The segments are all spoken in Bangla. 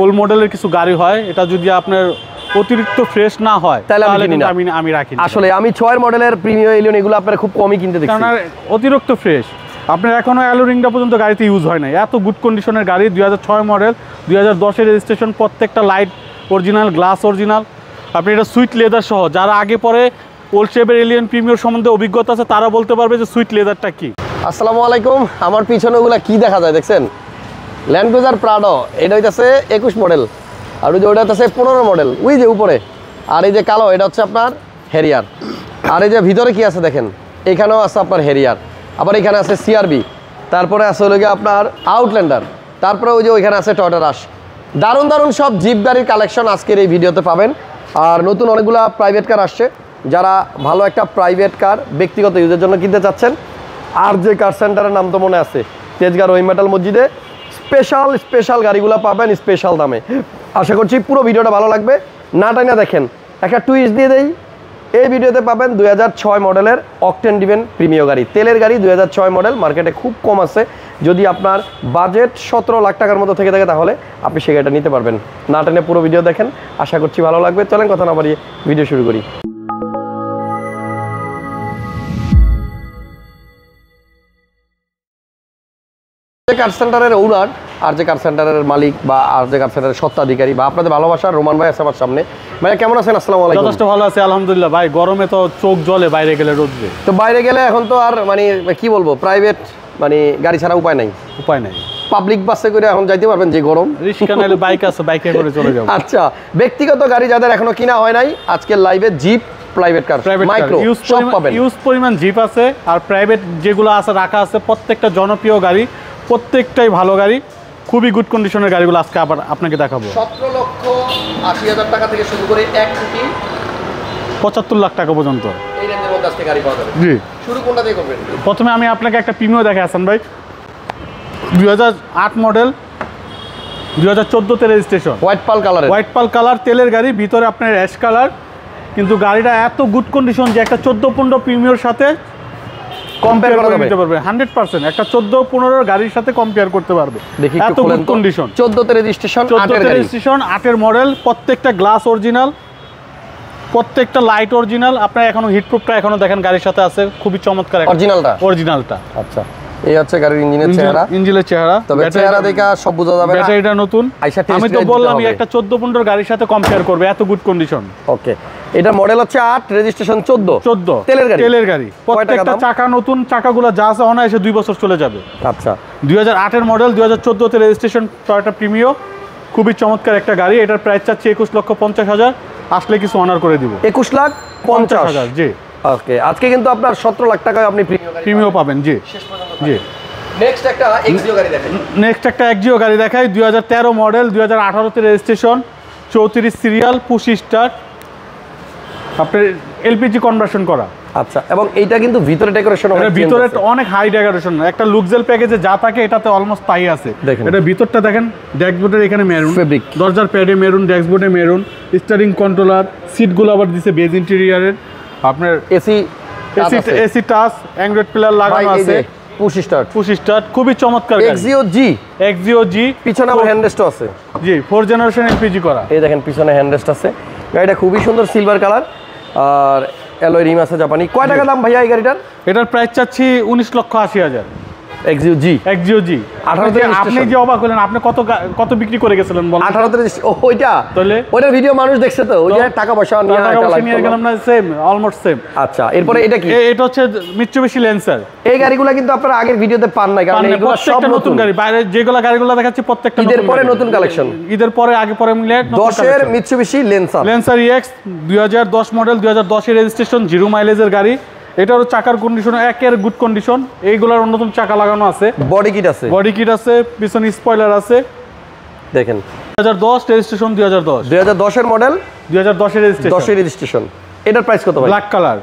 ওল্ড মডেলের কিছু গাড়ি হয়, এটা যদি আপনার অতিরিক্ত ফ্রেশ না হয় তাহলে আমি রাখি। আসলে আমি 6 মডেলের প্রিমিয়াম এলিয়ন এগুলো আপনারা খুব কমই কিনতে দেখছি, কারণ অতিরিক্ত ফ্রেশ। আপনার এখনো অ্যালো রিংটা পর্যন্ত গাড়িতে ইউজ হয় না, এত গুড কন্ডিশনের গাড়ি। 2006 মডেল, 2010-এর রেজিস্ট্রেশন, প্রত্যেকটা লাইট অরিজিনাল, গ্লাস অরিজিনাল। আপনি এটা সুইট লেদার সহ, যারা আগে পরে ওল্ড শেপের এলিয়ন প্রিমিয়ার সম্বন্ধে অভিজ্ঞতা আছে তারা বলতে পারবে যে সুইট লেদারটা কি। আসসালামু আলাইকুম। আমার পিছনে ওগুলা কি দেখা যায় দেখছেন? ল্যান্ড ক্রুজার প্রাডো, এটা হইতেছে 21 মডেল, আর ওই যে ওটা হচ্ছে 15 মডেল, ওই যে উপরে। আর এই যে কালো, এটা হচ্ছে আপনার হেরিয়ার। আর এই যে ভিতরে কি আছে দেখেন, এখানেও আছে আপনার হেরিয়ার, আবার এখানে আছে সিআরবি, তারপরে আছে হলো গিয়ে আপনার আউটল্যান্ডার, তারপরে ওই যে ওইখানে আছে টয়োটা রাশ। দারুণ দারুণ সব জিপ গাড়ির কালেকশন আজকের এই ভিডিওতে পাবেন। আর নতুন অনেকগুলো প্রাইভেট কার আসছে, যারা ভালো একটা প্রাইভেট কার ব্যক্তিগত ইউজের জন্য কিনতে চাচ্ছেন, আর যে কার সেন্টারের নাম তো মনে আছে, তেজগাঁ রহিম মেটাল মসজিদে স্পেশাল গাড়িগুলো পাবেন স্পেশাল দামে। আশা করছি পুরো ভিডিওটা ভালো লাগবে, না টাইনা দেখেন। একটা টুইস্ট দিয়ে দেই, এই ভিডিওতে পাবেন 2006 মডেলের অকটেন ডিভেন প্রিমিয়াম গাড়ি, তেলের গাড়ি 2006 মডেল, মার্কেটে খুব কম আছে। যদি আপনার বাজেট 17 লাখ টাকার মতো থেকে থাকে তাহলে আপনি সেই গাড়িটা নিতে পারবেন। না টেনে পুরো ভিডিও দেখেন, আশা করছি ভালো লাগবে। চলেন কথা না বাড়িয়ে ভিডিও শুরু করি। কার সেন্টারের ওনার, আর যে কার সেন্টারের মালিক বা আর যে কার সেন্টারের স্বত্বাধিকারী বা আপনাদের ভালোবাসার রোমান ভাই আছে আমার সামনে। ভাই কেমন আছেন? আসসালামু আলাইকুম। যথেষ্ট ভালো আছে আলহামদুলিল্লাহ ভাই। গরমে তো চোখ জ্বলে বাইরে গেলে, রোদ্রে। তো বাইরে গেলে এখন তো আর মানে কি বলবো, প্রাইভেট মানে গাড়ি ছাড়া উপায় নাই। পাবলিক বাসে করে এখন যাইতে পারবেন, যে গরম। রিক্সা নাইলে বাইক আছে, বাইকে করে চলে যাবো। আচ্ছা, ব্যক্তিগত গাড়ি যাদের এখনো কিনা হয় নাই, আজকের লাইভে জিপ, প্রাইভেট কার, মাইক্রো সব পাবেন। ইউজ পরিমাণ জিপ আছে, আর প্রাইভেট যেগুলো আছে রাখা আছে, প্রত্যেকটা জনপ্রিয় গাড়ি, প্রত্যেকটাই ভালো গাড়ি, খুবই গুড কন্ডিশনের গাড়িগুলো আজকে আবার আপনাকে দেখাবো। 17,80,000 টাকা থেকে শুরু করে 1,75,00,000 টাকা পর্যন্ত এই রেঞ্জের মধ্যে আজকে গাড়ি পাওয়া যাবে। জি, শুরু কোনটা দিয়ে করবেন? প্রথমে আমি আপনাকে একটা প্রিমিয়াম দেখে হাসান ভাই, 2008 মডেল, 2014-তে রেজিস্ট্রেশন, হোয়াইট পাল কালার তেলের গাড়ি, ভিতরে আপনার অ্যাশ কালার। কিন্তু গাড়িটা এত গুড কন্ডিশন যে একটা 14-15 প্রিমিয়ার সাথে কম্পেয়ার করে নিতে পারবে 100%। একটা 14-15 গাড়ির সাথে কম্পেয়ার করতে পারবে, এত গুড কন্ডিশন। 14-তে রেজিস্ট্রেশন, 8-এর মডেল, প্রত্যেকটা গ্লাস অরিজিনাল, প্রত্যেকটা লাইট অরিজিনাল। আপনার এখনো হিটপ্রুফটা এখনো দেখেন গাড়ির সাথে আছে, খুবই চমৎকার অরিজিনালটা। আচ্ছা, এই হচ্ছে গাড়ির ইঞ্জিনের চেহারা, তবে চেহারা দেখা সব বোঝা যাবে না। ব্যাটারিটা নতুন, আমি তো বললাম একটা 14-15 গাড়ির সাথে কম্পেয়ার করবে, এত গুড কন্ডিশন। ওকে, এটা মডেল হচ্ছে 8, রেজিস্ট্রেশন 14 তেলের গাড়ি। প্রত্যেকটা চাকা নতুন, চাকাগুলো যা আছে অনায়াসে 2 বছর চলে যাবে। আচ্ছা, 2008-এর মডেল, 2014-তে রেজিস্ট্রেশন, টয়োটা প্রিমিয়াম, খুবই চমৎকার একটা গাড়ি। এটার প্রাইস চাচ্ছি 21,50,000, আসলে কিছু অনার করে দিব। 21,50,000। জি, ওকে। আজকে কিন্তু আপনার 17 লাখ টাকায় আপনি প্রিমিয়াম পাবেন। জি জি। নেক্সট একটা এক্সিও গাড়ি দেখাই, 2013 মডেল, 2018-তে রেজিস্ট্রেশন, 34 সিরিয়াল, পুশ স্টার্ট, আপনার এলপিজি কনভার্সন করা। আচ্ছা, এবং এইটা কিন্তু ভিতরে ডেকোরেশন, ভিতরে অনেক হাই ডেকোরেশন, একটা লুক্সারি প্যাকেজে যা থাকে এটাতে অলমোস্ট তাই আছে। এটা ভিতরটা দেখেন, ড্যাশবোর্ডের এখানে মেরুন ফেব্রিক, দরজার প্যাডে মেরুন, ড্যাশবোর্ডে মেরুন, স্টিয়ারিং কন্ট্রোলার, সিটগুলো আবার দিছে বেজ ইন্টেরিয়রের, আপনার এসি টাচ, অ্যান্ড্রয়েড প্লেয়ার লাগানো আছে, পুশ স্টার্ট, খুবই চমৎকার। এক্সিও জি, পিছনে আবার হ্যান্ডরেস্টও আছে। জি, 4 জেনারেশন এলপিজি করা। এই দেখেন পিছনে হ্যান্ডরেস্ট আছে। গাড়িটা খুবই সুন্দর, সিলভার কালার, আর অ্যালয় রিম আছে জাপানি। কয় টাকা দাম ভাইয়া এই গাড়িটার? এটার প্রাইস চাচ্ছি 19,80,000। এক্সিও জি 18-তে আপনি যে অবাক হলেন, আপনি কত বিক্রি করে গেছিলেন বলেন? 18-তে ওইটা, তাহলে ওইটার ভিডিও মানুষ দেখছে, তো ওই যে টাকা পয়সা নিয়ে গেলাম না, সেম, অলমোস্ট সেম। আচ্ছা, এরপরে এটা কি? এটা হচ্ছে মিৎসুবিশি ল্যান্সার। এই গাড়িগুলো কিন্তু আপনারা আগের ভিডিওতে পান নাই, কারণ এগুলো সব নতুন গাড়ি। বাইরে যেগুলো গাড়িগুলো দেখাচ্ছি প্রত্যেকটা ঈদের পরে নতুন কালেকশন, ঈদের পরে আগে পরে মিলে 10-এর মিৎসুবিশি ল্যান্সার EX, 2010 মডেল, 2010-এর রেজিস্ট্রেশন, 0 মাইলেজের গাড়ি। এটারও চাকার কন্ডিশন একের গুড কন্ডিশন, এইগুলোর নতুন চাকা লাগানো আছে, বডি কিট আছে, পিছনে স্পয়লার আছে। দেখেন 2010 রেজিস্ট্রেশন, 2010-এর মডেল, 2010-এর রেজিস্ট্রেশন। এটার প্রাইস কত ভাই? ব্ল্যাক কালার,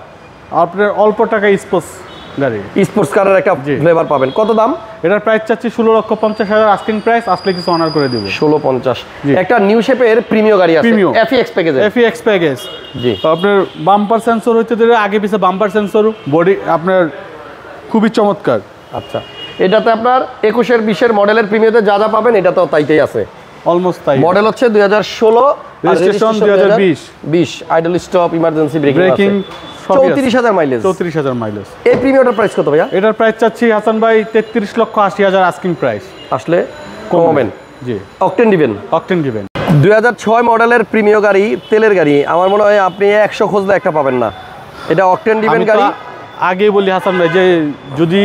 আপনার অল্প টাকা স্পোর্টস কারের একটা ফ্লেভার পাবেন। কত দাম? এটার প্রাইস চাচ্ছি 16,50,000 আস্কিং প্রাইস, আসলে কিছু অনার করে দেব। 16,50। একটা নিউ শেপের প্রিমিয়াম গাড়ি আছে, FEX প্যাকেজ। জি, আপনার বাম্পার সেন্সর হইতে ধরে আগে পিছে বাম্পার সেন্সর, বডি আপনার খুবই চমৎকার। আচ্ছা, এটাতে আপনার 21-এর 20-এর মডেলের প্রিমিয়ামে যা যা পাবেন এটা তো তাইতেই আছে। অলমোস্ট তাই। মডেল হচ্ছে 2016, registration 2020, idle stop, emergency breaking, 34,000 mileage. 34,000 mileage. এই প্রিমিয়ামটার প্রাইস কত ভাইয়া? এটার প্রাইস চাচ্ছি হাসান ভাই 33,80,000 আস্কিং প্রাইস। আসলে কমাবেন? জি, অকটেন দিবেন। অকটেন দিবেন। 2006 মডেলের প্রিমিয়াম গাড়ি, তেলের গাড়ি, আমার মনে হয় আপনি 100 খুঁজলে একটা পাবেন না। এটা অকটেন দিবেন গাড়ি। আগে বলি হাসান ভাই যে যদি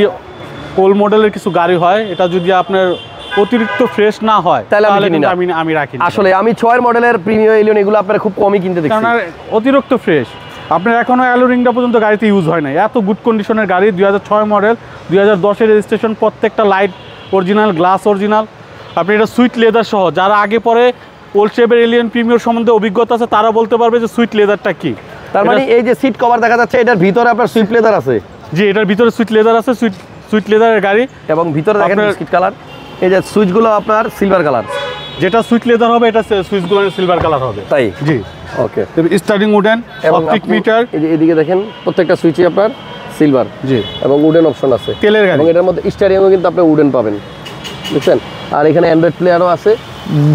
ওল্ড মডেলের কিছু গাড়ি হয়, এটা যদি আপনার অতিরিক্ত ফ্রেশ না হয় তাহলে আমি রাখি। আসলে আমি 6 মডেলের প্রিমিয়াম এলিয়ন এগুলো আপনারা খুব কমই কিনতে দেখছি, কারণ অতিরিক্ত ফ্রেশ। আপনার এখনো অ্যালোরিংটা পর্যন্ত গাড়িতে ইউজ হয় নাই, এত গুড কন্ডিশনের গাড়ি। 2006 মডেল, 2010 রেজিস্ট্রেশন, প্রত্যেকটা লাইট অরিজিনাল, গ্লাস অরিজিনাল। আপনি এটা সুইট লেদার সহ, যারা আগে পরে ওল্ড শেপের এলিয়ন প্রিমিয়ার সম্বন্ধে অভিজ্ঞতা আছে তারা বলতে পারবে যে সুইট লেদারটা কি। তার মানে এই যে সিট কভার দেখা যাচ্ছে, এটার ভিতরে আপনার সুইট লেদার আছে। জি, এটার ভিতরে সুইট লেদার আছে, সুইট লেদারের গাড়ি। এবং ভিতরে দেখেন বিস্কিট কালার, এই যে সুইচগুলো আপনার সিলভার কালার। যেটা সুইট লেদার হবে এটা সুইচগুলো সিলভার কালার হবে। তাই? জি, okay. Starting wooden, optic meter. এই যে এদিকে দেখেন প্রত্যেকটা সুইচই আপনার সিলভার। জি, এবং উডেন অপশন আছে তেলের গাড়ি। এবং এটার মধ্যে স্টিয়ারিংও কিন্তু আপনি উডেন পাবেন, বুঝছেন। আর এখানে অ্যান্ড্রয়েড প্লেয়ারও আছে।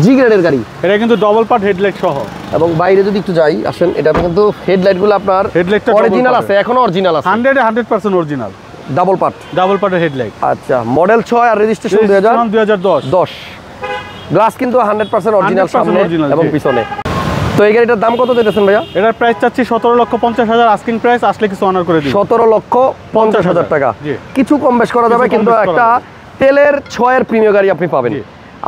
জি গ্রেডের গাড়ি, এটা কিন্তু ডবল পার্ট হেডলাইট সহ। এবং বাইরে যদি একটু যাই আসেন, এটাতে কিন্তু হেডলাইটগুলো আপনার হেডলাইটটা অরিজিনাল আছে, এখনো অরিজিনাল আছে, 100% অরিজিনাল, ডাবল পার্টের হেডলাইট। আচ্ছা, মডেল 6 আর রেজিস্ট্রেশন 2010। গ্লাস কিন্তু 100% অরিজিনাল সামনে এবং পিছনে। তো এই গাড়িটার দাম কত দিতেছেন ভাইয়া? এটার প্রাইস চাচ্ছি 17,50,000 আস্কিং প্রাইস, আসলে কিছু অনার করে দিই। 17,50,000 টাকা। কিছু কম বেশ করা যাবে, কিন্তু একটা তেলের 6 এর প্রিমিয়াম গাড়ি আপনি পাবেন।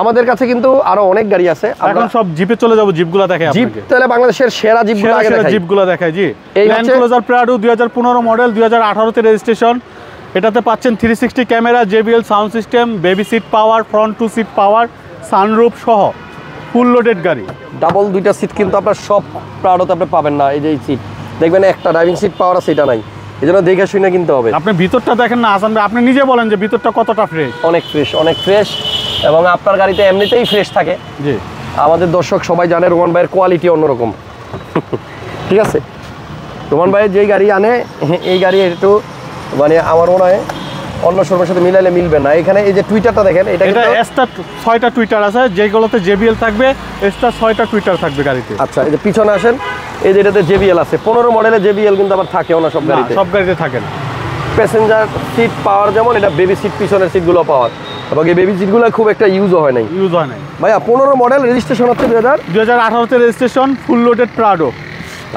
আমাদের কাছে কিন্তু আরো অনেক গাড়ি আছে, এখন সব জিপে চলে যাব, জিপগুলো দেখাই আপনাকে। জিপ তাহলে বাংলাদেশের সেরা জিপগুলো আগে দেখাই। জিপগুলো দেখাই। জি, ল্যান্ড ক্রুজার প্রাডো 2015 মডেল, 2018 তে রেজিস্ট্রেশন। এটাতে পাচ্ছেন 360 camera, JBL sound system, baby seat power, front two seat power, sunroof সহ ফুল লোডেড গাড়ি। ডাবল দুইটা সিট কিন্তু আপনার সব প্রাডোতে আপনি পাবেন না। এই যে এই সিট দেখবেন, একটা ড্রাইভিং সিট পাওয়ার আছে, এটা নাই। এই জন্য দেখে শুনে কিনতে হবে। আপনি ভিতরটা দেখেন না হাসান ভাই, আপনি নিজে বলেন যে ভিতরটা কতটা ফ্রেশ। অনেক ফ্রেশ, এবং আপনার গাড়িতে এমনিতেই ফ্রেশ থাকে। জি, আমাদের দর্শক সবাই জানে রোমান ভাইয়ের কোয়ালিটি অন্যরকম। ঠিক আছে, রোমান ভাইয়ের যেই গাড়ি আনে, এই গাড়ি একটু মানে আমার মনে হয় অন্য শোরুমের সাথে মিলাইলে মিলবে না। এখানে এই যে টুইটারটা দেখেন, এটা এক্সট্রা 6টা টুইটার আছে, যেগুলোতে JBL থাকবে, এক্সট্রা 6টা টুইটার থাকবে গাড়িতে। আচ্ছা, এই যে পিছনে আসেন, এই যে এটাতে JBL আছে। 15 মডেলে JBL কিন্তু আবার থাকেও না সব গাড়িতে, থাকে না। প্যাসেঞ্জার সিট পাওয়ার যেমন, এটা বেবি সিট, পিছনের সিটগুলো পাওয়ার, এবং এই বেবি সিটগুলো খুব একটা ইউজও হয় নাই। ভাইয়া 15 মডেল, রেজিস্ট্রেশন হচ্ছে 2018 তে রেজিস্ট্রেশন, ফুল লোডেড প্রাডো।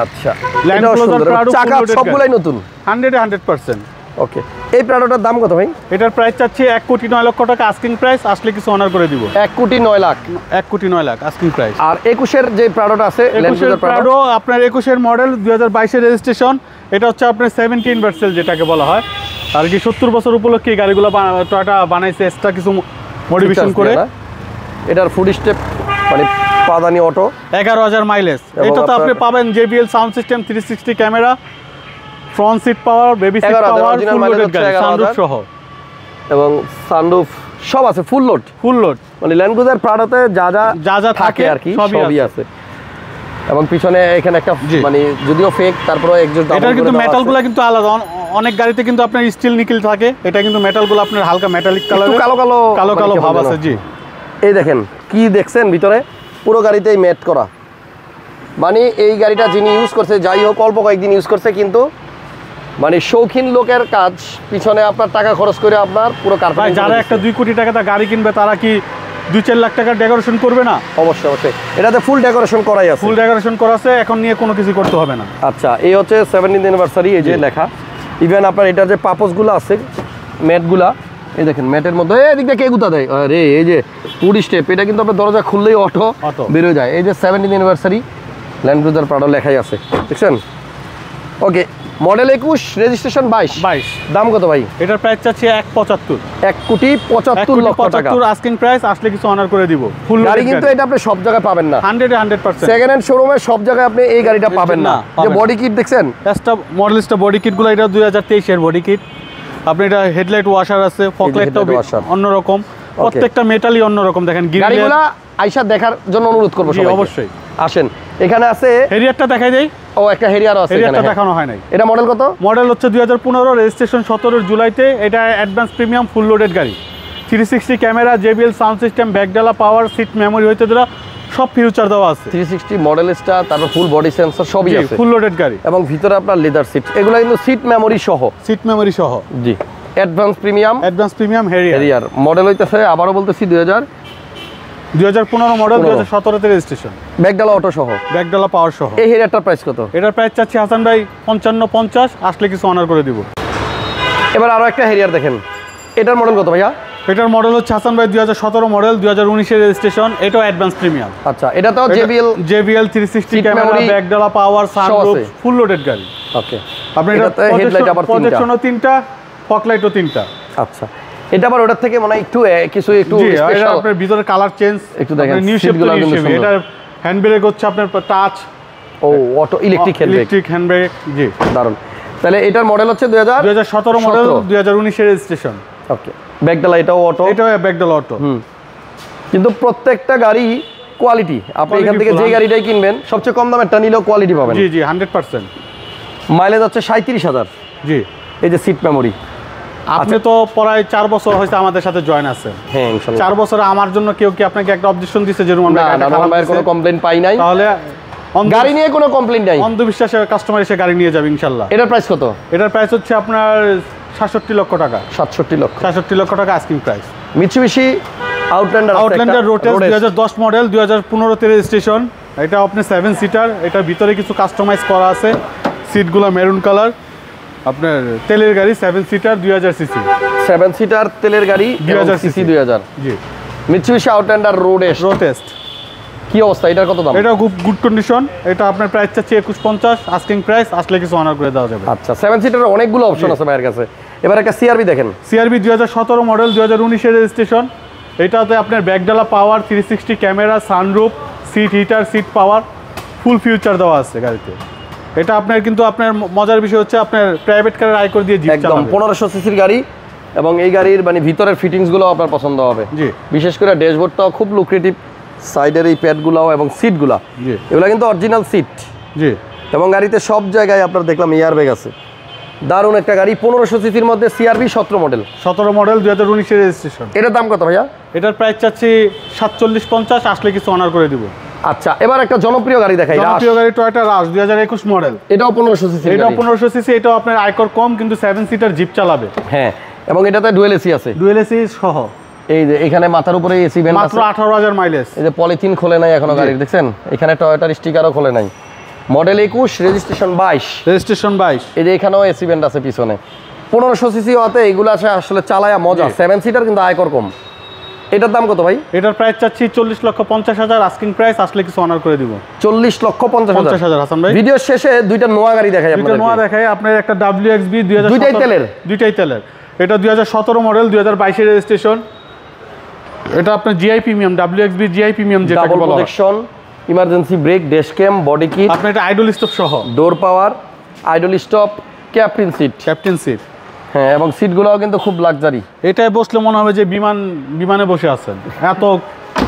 আচ্ছা, ল্যান্ড ক্রুজার প্রাডো চাকা সবগুলাই নতুন, 100%। ওকে। এই প্রাডোটার দাম কত ভাই? এটার প্রাইস চাচ্ছি 1,09,00,000 টাকা আস্কিং প্রাইস, আসলে কিছু অনার করে দিব। 1,09,00,000 1,09,00,000 আস্কিং প্রাইস। আর 21 যে প্রাডোটা আছে, ল্যান্ড ক্রুজার প্রাডো, আপনার 21 মডেল, 2022 রেজিস্ট্রেশন। এটা হচ্ছে আপনার 17 ভার্সেল যেটাকে বলা হয়, আর কি 70 বছর উপলক্ষে এই গাড়িগুলো টয়োটা বানাইছে এক্সট্রা কিছু মডিফিকেশন করে। এটার ফুড স্টেপ মানে পাদানি অটো, 11,000 মাইলেজ। এটাতে আপনি পাবেন JBL sound system, 360 camera, front seat power, baby seat power, full loaded গাড়ি, সানরুফ সহ, এবং সানরুফ সব আছে, ফুল লোড। মানে ল্যান্ড ক্রুজার প্রাডোতে যা যা থাকে আর কি সবই আছে। এবং পিছনে এখানে একটা মানে যদিও ফেক, তারপরে এক্সস্ট দাও। এটা কিন্তু মেটালগুলো কিন্তু আলাদা, অনেক গাড়িতে কিন্তু আপনার স্টিল নিকেল থাকে, এটা কিন্তু মেটালগুলো আপনার হালকা মেটালিক কালার, কালো ভাব আছে। জি, এই দেখেন কি দেখছেন ভিতরে, পুরো গাড়িতেই ম্যাট করা। মানে এই গাড়িটা যিনি ইউজ করছে, যাই হোক অল্প কয়েকদিন ইউজ করছে, কিন্তু মানে শৌখিন লোকের কাজ, পিছনে আপনার টাকা খরচ করে আপনার পুরো কার্পেট। যারা একটা 2 কোটি টাকা গাড়ি কিনবে, তারা কি 2-4 লাখ টাকার ডেকোরেশন করবে না? অবশ্যই। এটাতে ফুল ডেকোরেশন করাই আছে, ফুল ডেকোরেশন করা আছে, এখন নিয়ে কোনো কিছু করতে হবে না। আচ্ছা, এই হচ্ছে 17th অ্যানিভার্সারি, এই যে লেখা। ইভেন আপনার এটার যে পাপোসগুলো আছে, ম্যাটগুলা, এই দেখেন ম্যাটের মধ্যে এদিক দিয়ে কে গুতা দেয়, আরে এই যে ফুড স্টেপ, এটা কিন্তু আপনার দরজা খুললেই অটো বের হয়ে যায়। এই যে 17th anniversary land Cruiser Prado লেখাই আছে, দেখছেন। ওকে, মডেল 21, রেজিস্ট্রেশন 22। দাম কত ভাই? এটার প্রাইস চাচ্ছি 1,75,00,000। 1,75,00,000 টাকা আস্কিং প্রাইস, আসলে কিছু অনার করে দিব। ফুল গাড়ি কিন্তু এটা আপনি সব জায়গায় পাবেন না, 100% সেকেন্ড হ্যান্ড শোরুমে সব জায়গায় আপনি এই গাড়িটা পাবেন না। যে বডি কিট দেখছেন, মডেলিস্টা বডি কিটগুলো, এটা 2023 এর বডি কিট। আপনি এটা হেডলাইট ওয়াশার আছে, ফকলাইটটাও অন্যরকম, প্রত্যেকটা মেটালই অন্যরকম। দেখেন গাড়িগুলো আইসা দেখার জন্য অনুরোধ করব সবাইকে। অবশ্যই আসেন, এখানে আছে হেরিয়ারটা দেখাই দেই। ও, একটা হেরিয়ার আছে, হেরিয়ারটা দেখানো হয় নাই। এটা মডেল কত? মডেল হচ্ছে 2015, রেজিস্ট্রেশন 17 জুলাইতে। এটা অ্যাডভান্স প্রিমিয়াম ফুল লোডেড গাড়ি। 360 ক্যামেরা, JBL সাউন্ড সিস্টেম, ব্যাকডালা পাওয়ার, সিট মেমোরি হইতে দিলা সব ফিউচার দেওয়া আছে। 360 মডেল স্টার, তারপর ফুল বডি সেন্সর সবই আছে, ফুল লোডেড গাড়ি, এবং ভিতরে আপনার লেদার সিট, এগুলো কিন্তু সিট মেমোরি সহ। সিট মেমোরি সহ, জি। অ্যাডভান্স প্রিমিয়াম হেরিয়ার মডেল হইতেছে, আবারও বলতেছি 2015 মডেল, 2017 তে রেজিস্ট্রেশন, ব্যাকডালা অটো সহ, ব্যাকডালা পাওয়ার সহ। এই হেরিয়ারটার প্রাইস কত? এটার প্রাইস চাচ্ছি হাসান ভাই 55-50, আসলে কিছু অনার করে দিব। এবার আরো একটা হেরিয়ার দেখেন, এটার মডেল কত ভাইয়া? এটার মডেল হচ্ছে হাসান ভাই 2017 মডেল, 2019 এর রেজিস্ট্রেশন, এটাও অ্যাডভান্স প্রিমিয়াম। আচ্ছা, এটা তো JBL 360 ক্যামেরা, ব্যাকডালা পাওয়ার, সানরুফ, ফুল লোডেড গাড়ি। ওকে, আপনি এটা হেডলাইট আবার প্রজেকশনও 3টা, ফগলাইটও 3টা। আচ্ছা, এটা আবার ওটার থেকে মানে একটু একটু স্পেশাল, আপনার ভিতরে কালার চেঞ্জ একটু দেখেন, নিউ শেপ তো নিউ শেপ। এটা হ্যান্ড ব্রেক হচ্ছে আপনার টাচ, ও অটো ইলেকট্রিক হ্যান্ড ব্রেক, জি দারুন। তাহলে এটার মডেল হচ্ছে 2017 মডেল, 2019 এর রেজিস্ট্রেশন। ওকে, ব্যাকডালা এটাও অটো, এটাও ব্যাকডালা অটো। কিন্তু প্রত্যেকটা গাড়ি কোয়ালিটি, আপনি এখান থেকে যে গাড়িটাই কিনবেন সবচেয়ে কম দামেরটা নিলেও কোয়ালিটি পাবেন। জি জি 100%। মাইলেজ হচ্ছে 37,000। জি। এই যে সিট মেমোরি, আপনি তো প্রায় 4 বছর হয়েছে আমাদের সাথে জয়েন আছেন। হ্যাঁ ইনশাআল্লাহ। 4 বছরে আমার জন্য কেউ কি আপনাকে একটা অবজেকশন দিছে যে রুমান ভাই না, রুমান ভাইয়ের কোনো কমপ্লেইন পাই নাই, তাহলে গাড়ি নিয়ে কোনো কমপ্লেইন নাই, অন্ধবিশ্বাসে কাস্টমার এসে গাড়ি নিয়ে যাবে ইনশাআল্লাহ। এটার প্রাইস কত? এটার প্রাইস হচ্ছে আপনার 67 লক্ষ টাকা। 67 লক্ষ টাকা আস্কিং প্রাইস। মিৎসুবিশি আউটল্যান্ডার রোটেস 2010 মডেল, 2015 তে রেজিস্ট্রেশন। এটা আপনি 7 সিটার, এটার ভিতরে কিছু কাস্টমাইজ করা আছে, সিটগুলো মেরুন কালার, আপনার তেলের গাড়ি 7 সিটার 2000 সিসি, 7 সিটার তেলের গাড়ি 2000 সিসি 2000। জি। মিৎসুবিশি আউটল্যান্ডার রোটেস কি অবস্থা, এটার কত দাম? এটা খুব গুড কন্ডিশন, এটা আপনার প্রাইস চাচ্ছি 21-50, আস্কিং প্রাইস, আসলে কিছু অনার করে দেওয়া যাবে। আচ্ছা, 7 সিটারের অনেকগুলো অপশন আছে ভাইয়ের কাছে। এবার একটা সিআরবি দেখেন, সিআরবি 2017 মডেল, 2019 এর রেজিস্ট্রেশন। এটাতে আপনার ব্যাকডালা power, 360 camera, sunroof, seat heater, seat power, full feature দেওয়া আছে গাড়িতে। এটা আপনার কিন্তু আপনার মজার বিষয় হচ্ছে আপনার প্রাইভেট কারের আয়কর দিয়ে জিপ একদম চালাবে। 1500 সিসির গাড়ি, এবং এই গাড়ির মানে ভিতরের ফিটিংসগুলো আপনার পছন্দ হবে। জি। বিশেষ করে ড্যাশবোর্ডটাও খুব লুক্রেটিভ, সাইডের এই প্যাডগুলাও এবং সিটগুলা, জি, এগুলো কিন্তু অরিজিনাল সিট। জি। এবং গাড়িতে সব জায়গায় আপনার দেখলাম এয়ার ব্যাগ আছে। দারুণ একটা গাড়ি, 1500 সিসির মধ্যে সিআরবি 17 মডেল, 2019 এর রেজিস্ট্রেশন। এটার দাম কত ভাইয়া? এটার প্রাইস চাচ্ছি 47-50, আসলে কিছু অনার করে দিব। আচ্ছা, এবার একটা জনপ্রিয় গাড়ি দেখাই, জনপ্রিয় গাড়ি টয়োটা রাশ 2021 মডেল, এটাও 1500 সিসি। এটাও 1500 সিসি, এটাও আপনার আয়কর কম, কিন্তু 7 সিটার জিপ চালাবে। হ্যাঁ, এবং এটাতে ডুয়েল এসি আছে, ডুয়েল এসি সহ। এই যে এখানে মাথার উপরে এসি ভেন্ট আছে, মাত্র 18,000 মাইলেজ। এই যে পলিথিন খোলে নাই এখনো গাড়ির, দেখছেন এখানে টয়োটার স্টিকারও খোলে নাই। Model 21, registration 22। রেজিস্ট্রেশন 22। এই যে এখানেও এসি ভেন্ট আছে পিছনে। 1500 সিসি হতে এগুলো আছে আসলে চালায়া মজা। 7 সিটার কিন্তু আয়কর কম। এটার দাম কত ভাই? এটার প্রাইস চাচ্ছি 40,50,000, আস্কিং প্রাইস, আসলে কিছু অনার করে দিব। 40,50,000 হাসান ভাই। ভিডিও শেষে দুইটা নোয়া গাড়ি দেখাই আপনাদের। দুইটা নোয়া দেখাই, আপনার একটা WXB 2017, দুইটাই তেলের। এটা 2017 মডেল, 2022 এর রেজিস্ট্রেশন। এটা আপনার GI premium, WXB GI premium যেটা বলা হয়। Double protection, emergency brake, dash cam, body kit, আপনি এটা আইডল স্টপ সহ, door power, idle stop, captain seat. হ্যাঁ, এবং সিটগুলোও কিন্তু খুব লাক্সারি। এটাই বসলে মনে হবে যে বিমানে বসে আছেন, এত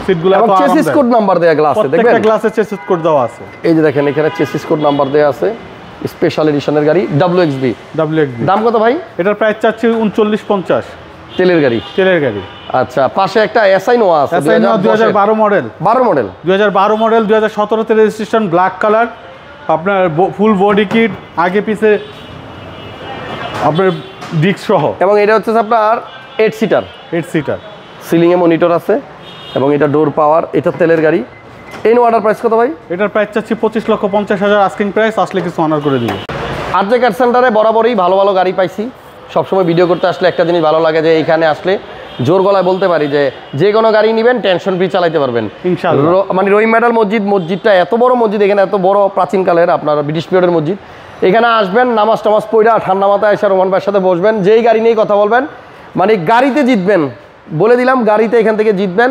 সিটগুলো এত আরামদায়ক। চেসিস কোড নাম্বার দেয়া গ্লাসে দেখবেন, প্রত্যেকটা গ্লাসে চেসিস কোড দেওয়া আছে। এই যে দেখেন এখানে চেসিস কোড নাম্বার দেয়া আছে। স্পেশাল এডিশনের গাড়ি WXB। দাম কত ভাই? এটার প্রাইস চাচ্ছি 39,50, তেলের গাড়ি। আচ্ছা, পাশে একটা এসআই নোয়া আছে, 2012 মডেল, 2012 মডেল, 2017 তে রেজিস্ট্রেশন, ব্ল্যাক কালার, আপনার ফুল বডি কিট, আগে পিছে আপনার ডিস্ক সহ, এবং এটা হচ্ছে আপনার 8 সিটার। সিলিং এ মনিটর আছে, এবং এটা ডোর পাওয়ার, এটা তেলের গাড়ি। এই নোয়াটার প্রাইস কত ভাই? এটার প্রাইস চাচ্ছি 25,50,000, আস্কিং প্রাইস, আসলে কিছু অনার করে দিব। আরজে কার সেন্টারে বরাবরই ভালো ভালো গাড়ি পাইছি। সবসময় ভিডিও করতে আসলে একটা জিনিস ভালো লাগে, যে এইখানে আসলে জোর গলায় বলতে পারি যে কোনো গাড়ি নেবেন টেনশন ফ্রি চালাতে পারবেন ইনশাআল্লাহ। মানে রহিম মেডাল মসজিদটা এত বড় মসজিদ, এখানে এত বড় প্রাচীনকালের আপনার ব্রিটিশ পিরিয়ডের মসজিদ। এখানে আসবেন, নামাজ টামাজ পড়া ঠান্ডা মাথায় এসে রোমান ভাইয়ের সাথে বসবেন, যেই গাড়ি নিয়েই কথা বলবেন, মানে গাড়িতে জিতবেন। বলে দিলাম, গাড়িতে এখান থেকে জিতবেন।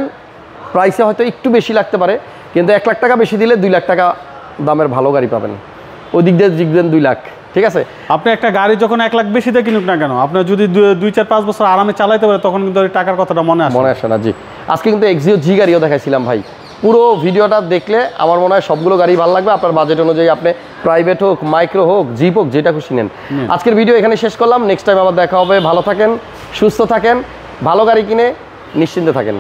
প্রাইসে হয়তো একটু বেশি লাগতে পারে, কিন্তু 1 লাখ টাকা বেশি দিলে 2 লাখ টাকা দামের ভালো গাড়ি পাবেন। ওই দিক দিয়ে জিতবেন 2 লাখ, ঠিক আছে? আপনি একটা গাড়ি যখন 1 লাখ বেশিতে কিনুক না কেন, আপনার যদি 2-4-5 বছর আরামে চালাইতে পারে, তখন কিন্তু টাকার কথাটা মনে আসে না। জি, আজকে কিন্তু এক্সিও জি গাড়িও দেখাইছিলাম ভাই। পুরো ভিডিওটা দেখলে আমার মনে হয় সবগুলো গাড়ি ভালো লাগবে। আপনার বাজেট অনুযায়ী আপনি প্রাইভেট হোক, মাইক্রো হোক, জিপ হোক, যেটা খুশি নেন। আজকের ভিডিও এখানে শেষ করলাম। নেক্সট টাইম আবার দেখা হবে। ভালো থাকেন, সুস্থ থাকেন, ভালো গাড়ি কিনে নিশ্চিন্তে থাকেন।